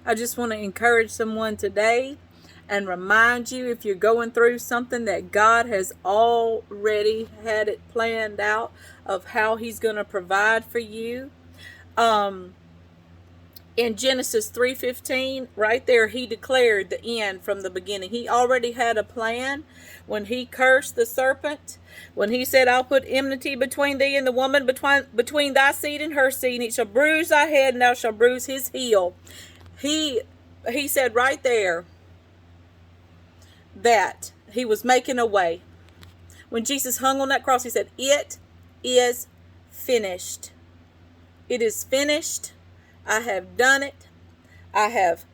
I just want to encourage someone today and remind you, if you're going through something, that God has already had it planned out of how He's going to provide for you. In Genesis 3:15, right there, He declared the end from the beginning. He already had a plan when He cursed the serpent, when He said, I'll put enmity between thee and the woman, between thy seed and her seed, and it shall bruise thy head, and thou shalt bruise his heel. He said right there that He was making a way. When Jesus hung on that cross, He said, it is finished. It is finished. I have done it. I have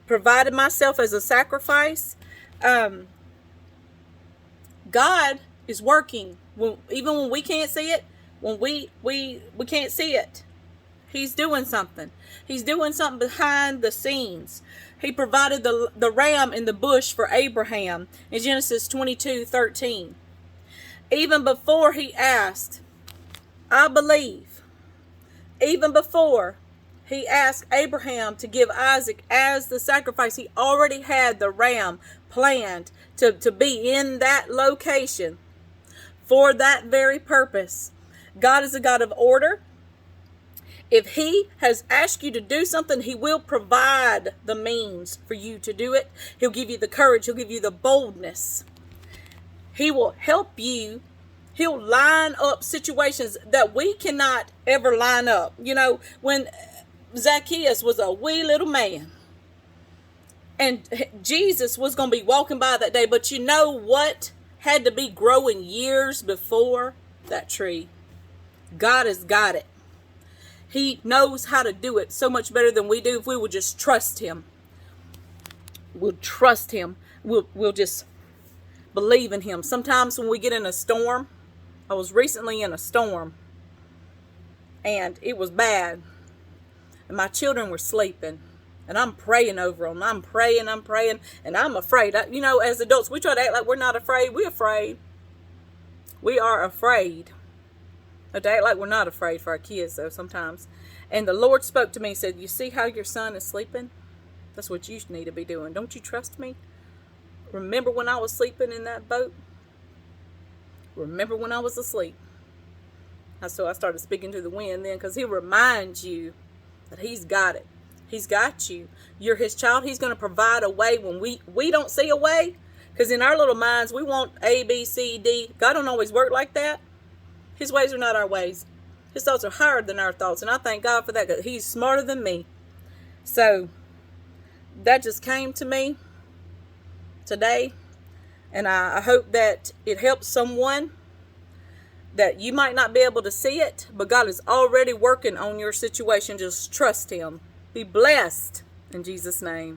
provided myself as a sacrifice. God is working, even when we can't see it. When we can't see it, He's doing something. He's doing something behind the scenes. He provided the ram in the bush for Abraham in Genesis 22:13. Even before he asked, I believe, even before He asked Abraham to give Isaac as the sacrifice, He already had the ram planned to be in that location for that very purpose. God is a God of order. If He has asked you to do something, He will provide the means for you to do it. He'll give you the courage. He'll give you the boldness. He will help you. He'll line up situations that we cannot ever line up. You know, when Zacchaeus was a wee little man, and Jesus was going to be walking by that day, but you know what had to be growing years before that tree? God has got it. He knows how to do it so much better than we do. If we would just trust Him, we'll trust Him. We'll just believe in Him. Sometimes when we get in a storm, I was recently in a storm, and it was bad. And my children were sleeping, and I'm praying over them. I'm praying, and I'm afraid. You know, as adults, we try to act like we're not afraid. We're afraid. We are afraid. To act like we're not afraid for our kids, though, sometimes. And the Lord spoke to me and said, you see how your son is sleeping? That's what you need to be doing. Don't you trust me? Remember when I was sleeping in that boat? Remember when I was asleep? So I started speaking to the wind then, because He'll remind you that He's got it. He's got you. You're His child. He's going to provide a way when we don't see a way. Because in our little minds, we want A, B, C, D. God don't always work like that. His ways are not our ways. His thoughts are higher than our thoughts. And I thank God for that, because He's smarter than me. So that just came to me today. And I hope that it helps someone, that you might not be able to see it, but God is already working on your situation. Just trust Him. Be blessed in Jesus' name.